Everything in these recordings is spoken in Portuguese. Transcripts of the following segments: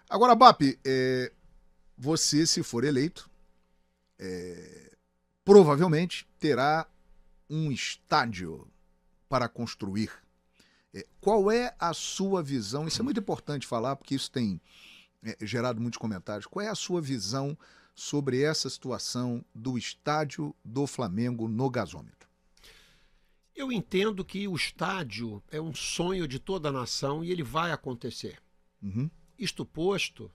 Agora, Bap, você, se for eleito, provavelmente terá um estádio para construir. Qual é a sua visão? Isso é muito importante falar, porque isso tem gerado muitos comentários. Qual é a sua visão sobre essa situação do estádio do Flamengo no gasômetro? Eu entendo que o estádio é um sonho de toda a nação e ele vai acontecer. Uhum. Isto posto,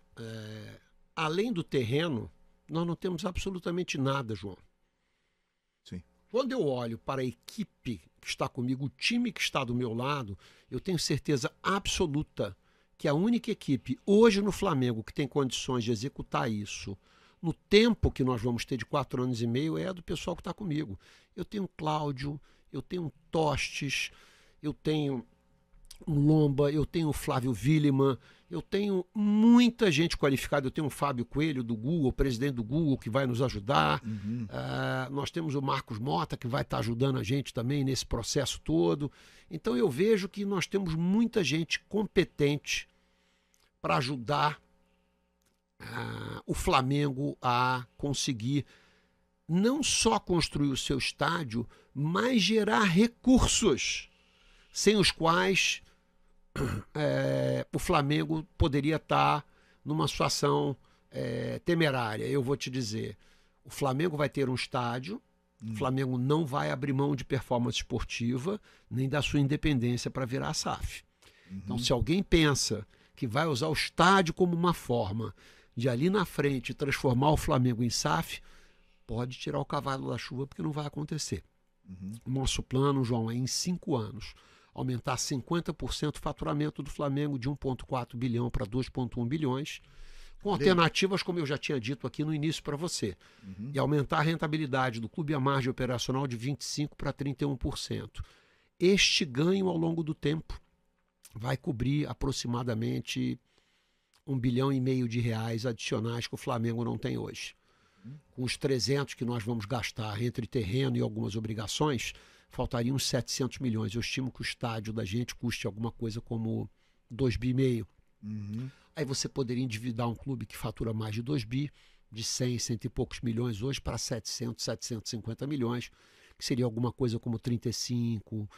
além do terreno, nós não temos absolutamente nada, João. Sim. Quando eu olho para a equipe que está comigo, o time que está do meu lado, eu tenho certeza absoluta que a única equipe hoje no Flamengo que tem condições de executar isso no tempo que nós vamos ter de 4 anos e meio é a do pessoal que está comigo. Eu tenho Cláudio, eu tenho Tostes, eu tenho um Lomba, eu tenho o Flávio Villeman, eu tenho muita gente qualificada, eu tenho o Fábio Coelho do Google, presidente do Google, que vai nos ajudar. Uhum. Nós temos o Marcos Mota, que vai estar ajudando a gente também nesse processo todo. Então eu vejo que nós temos muita gente competente para ajudar o Flamengo a conseguir não só construir o seu estádio, mas gerar recursos sem os quais o Flamengo poderia estar numa situação temerária. Eu vou te dizer, o Flamengo vai ter um estádio, o Flamengo não vai abrir mão de performance esportiva, nem da sua independência para virar a SAF. Então, se alguém pensa que vai usar o estádio como uma forma de ali na frente transformar o Flamengo em SAF, pode tirar o cavalo da chuva, porque não vai acontecer. O nosso plano, João, é em 5 anos aumentar 50% o faturamento do Flamengo de 1,4 bilhão para 2,1 bilhões, com alternativas, como eu já tinha dito aqui no início para você, e aumentar a rentabilidade do clube e a margem operacional de 25% para 31%. Este ganho ao longo do tempo vai cobrir aproximadamente 1,5 bilhão de reais adicionais que o Flamengo não tem hoje. Com os 300 que nós vamos gastar entre terreno e algumas obrigações, faltariam uns 700 milhões. Eu estimo que o estádio da gente custe alguma coisa como 2,5 bi. Aí você poderia endividar um clube que fatura mais de 2 bi, de 100 e poucos milhões hoje para 700, 750 milhões, que seria alguma coisa como 35%,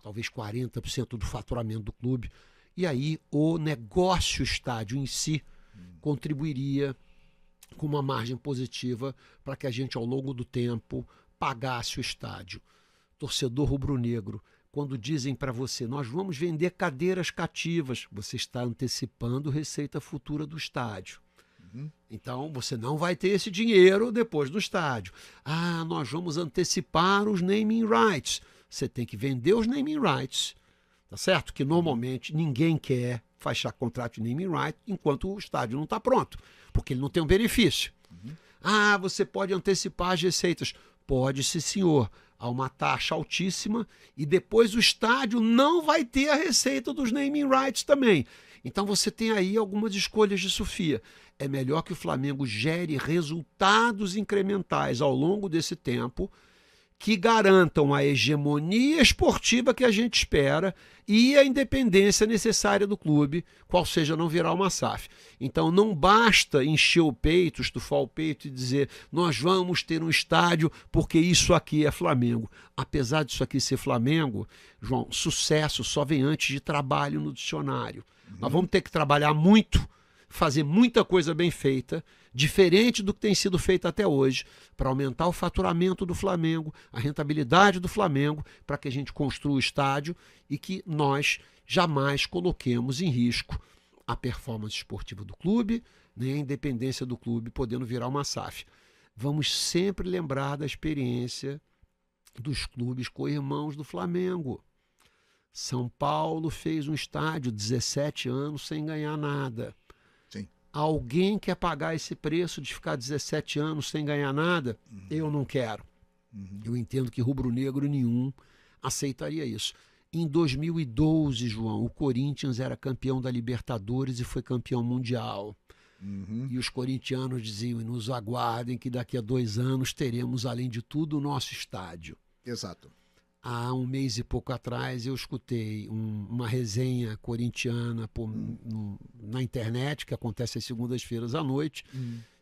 talvez 40% do faturamento do clube. E aí o negócio estádio em si contribuiria com uma margem positiva para que a gente, ao longo do tempo, pagasse o estádio. Torcedor rubro-negro, quando dizem para você, nós vamos vender cadeiras cativas, você está antecipando receita futura do estádio. Então, você não vai ter esse dinheiro depois do estádio. Nós vamos antecipar os naming rights. Você tem que vender os naming rights, tá certo? Que normalmente ninguém quer fechar contrato de naming rights enquanto o estádio não está pronto, porque ele não tem um benefício. Você pode antecipar as receitas. Pode, sim, senhor. Há uma taxa altíssima e depois o estádio não vai ter a receita dos naming rights também. Então você tem aí algumas escolhas de Sofia. É melhor que o Flamengo gere resultados incrementais ao longo desse tempo que garantam a hegemonia esportiva que a gente espera e a independência necessária do clube, qual seja não virar uma SAF. Então não basta encher o peito, estufar o peito e dizer nós vamos ter um estádio porque isso aqui é Flamengo. Apesar disso aqui ser Flamengo, João, sucesso só vem antes de trabalho no dicionário. Nós vamos ter que trabalhar muito, fazer muita coisa bem feita, diferente do que tem sido feito até hoje, para aumentar o faturamento do Flamengo, a rentabilidade do Flamengo, para que a gente construa o estádio e que nós jamais coloquemos em risco a performance esportiva do clube, nem a independência do clube, podendo virar uma SAF. Vamos sempre lembrar da experiência dos clubes co-irmãos do Flamengo. São Paulo fez um estádio 17 anos sem ganhar nada. Alguém quer pagar esse preço de ficar 17 anos sem ganhar nada? Eu não quero. Eu entendo que rubro-negro nenhum aceitaria isso. Em 2012, João, o Corinthians era campeão da Libertadores e foi campeão mundial. E os corintianos diziam, nos aguardem que daqui a 2 anos teremos, além de tudo, o nosso estádio. Exato. Há um mês e pouco atrás eu escutei uma resenha corintiana na internet, que acontece às segundas-feiras à noite,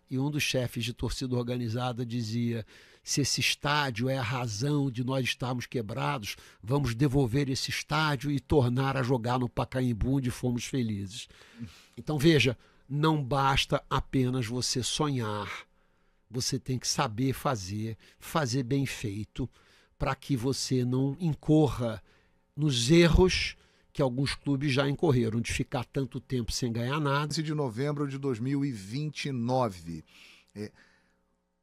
e um dos chefes de torcida organizada dizia: se esse estádio é a razão de nós estarmos quebrados, vamos devolver esse estádio e tornar a jogar no Pacaembu, onde fomos felizes. Então veja, não basta apenas você sonhar, você tem que saber fazer bem feito, para que você não incorra nos erros que alguns clubes já incorreram, de ficar tanto tempo sem ganhar nada. 15 de novembro de 2029.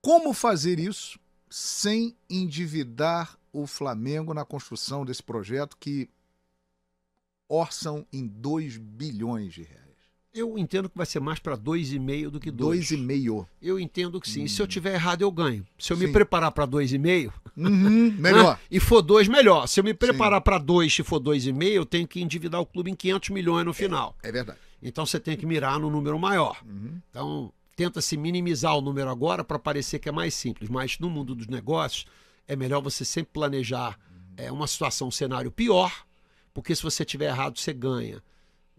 Como fazer isso sem endividar o Flamengo na construção desse projeto que orçam em 2 bilhões de reais? Eu entendo que vai ser mais para 2,5 do que 2. 2,5. Eu entendo que sim. Se eu tiver errado, eu ganho. Se eu me Sim. preparar para 2,5... melhor. E for 2, melhor. Se eu me preparar para 2 e for 2,5, eu tenho que endividar o clube em 500 milhões no final. É verdade. Então você tem que mirar no número maior. Então tenta-se minimizar o número agora para parecer que é mais simples. Mas no mundo dos negócios é melhor você sempre planejar uma situação, um cenário pior, porque se você tiver errado, você ganha.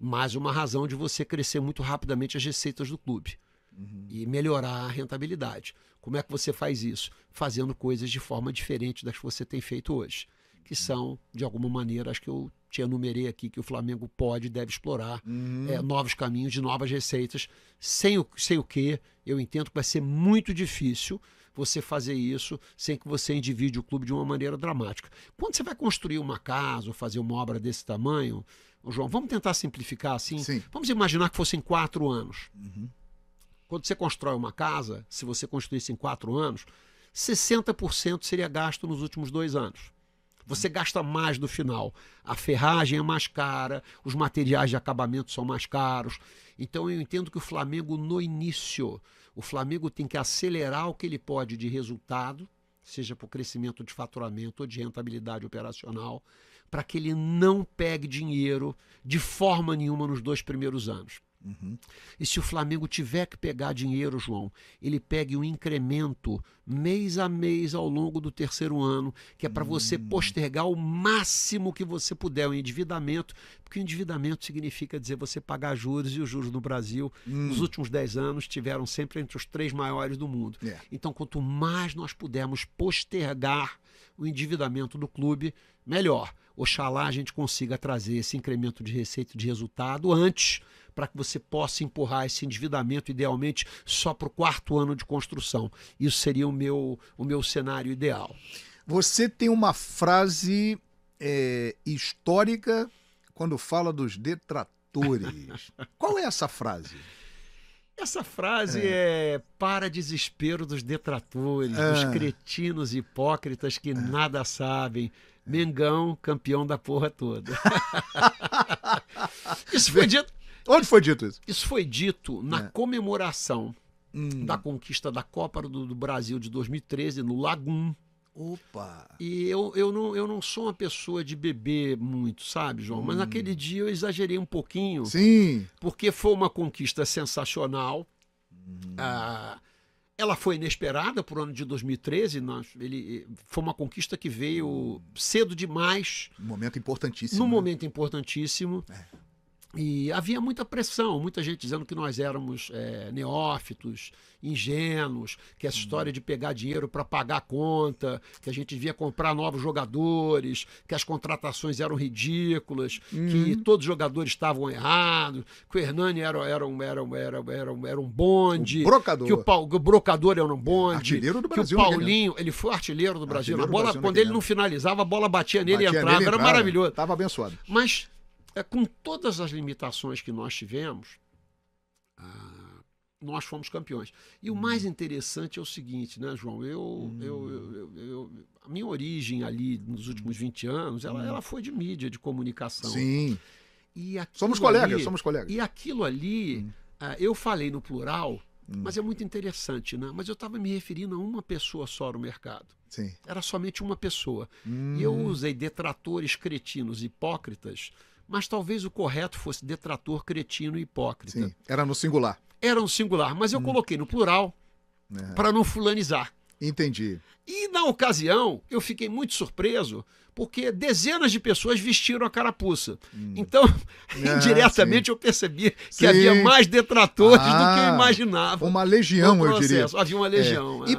Mais uma razão de você crescer muito rapidamente as receitas do clube e melhorar a rentabilidade. Como é que você faz isso? Fazendo coisas de forma diferente das que você tem feito hoje, que são, de alguma maneira, acho que eu te enumerei aqui, que o Flamengo pode e deve explorar novos caminhos de novas receitas, sem o que eu entendo que vai ser muito difícil você fazer isso sem que você endivide o clube de uma maneira dramática. Quando você vai construir uma casa ou fazer uma obra desse tamanho, João, vamos tentar simplificar assim? Sim. Vamos imaginar que fossem 4 anos. Quando você constrói uma casa, se você construísse em 4 anos, 60% seria gasto nos últimos 2 anos. Você gasta mais no final. A ferragem é mais cara, os materiais de acabamento são mais caros. Então eu entendo que o Flamengo, no início, o Flamengo tem que acelerar o que ele pode de resultado, seja por crescimento de faturamento ou de rentabilidade operacional, para que ele não pegue dinheiro de forma nenhuma nos 2 primeiros anos. E se o Flamengo tiver que pegar dinheiro, João, ele pegue um incremento mês a mês ao longo do 3º ano, que é para você postergar o máximo que você puder o endividamento, porque o endividamento significa dizer você pagar juros, e os juros no Brasil, nos últimos 10 anos, tiveram sempre entre os 3 maiores do mundo. Então, quanto mais nós pudermos postergar o endividamento do clube, melhor. Oxalá a gente consiga trazer esse incremento de receita e de resultado antes, para que você possa empurrar esse endividamento, idealmente, só para o 4º ano de construção. Isso seria o meu cenário ideal. Você tem uma frase histórica quando fala dos detratores. Qual é essa frase? Essa frase é para desespero dos detratores, dos cretinos hipócritas que nada sabem. Mengão, campeão da porra toda. Isso foi dito. Onde foi dito isso? Isso foi dito na comemoração da conquista da Copa do Brasil de 2013, no Lagum. Opa! E eu não sou uma pessoa de beber muito, sabe, João? Mas naquele dia eu exagerei um pouquinho. Sim. Porque foi uma conquista sensacional. Ela foi inesperada para o ano de 2013. Foi uma conquista que veio cedo demais. Um momento importantíssimo. Num momento importantíssimo. E havia muita pressão, muita gente dizendo que nós éramos neófitos, ingênuos, que essa história de pegar dinheiro para pagar a conta, que a gente devia comprar novos jogadores, que as contratações eram ridículas, que todos os jogadores estavam errados, que o Hernani era um bonde, o brocador. que o brocador era um bonde, artilheiro do que Brasil, o Paulinho, ele foi artilheiro do Brasil. Artilheiro a bola, do Brasil quando ele não finalizava, a bola batia nele e entrava, era maravilhoso. Estava abençoado. Mas com todas as limitações que nós tivemos, nós fomos campeões. E o mais interessante é o seguinte, né, João? A minha origem ali nos últimos 20 anos, ela foi de mídia, de comunicação. Sim. E somos colegas. E aquilo ali, eu falei no plural, mas é muito interessante, né? Mas eu estava me referindo a uma pessoa só no mercado. Sim. Era somente uma pessoa. E eu usei detratores, cretinos, hipócritas, mas talvez o correto fosse detrator, cretino e hipócrita. Sim, era no singular. Era no singular, mas eu coloquei no plural para não fulanizar. Entendi. E na ocasião, eu fiquei muito surpreso, porque dezenas de pessoas vestiram a carapuça. Então, indiretamente, eu percebi que havia mais detratores do que eu imaginava. Uma legião, eu diria. Havia uma legião. E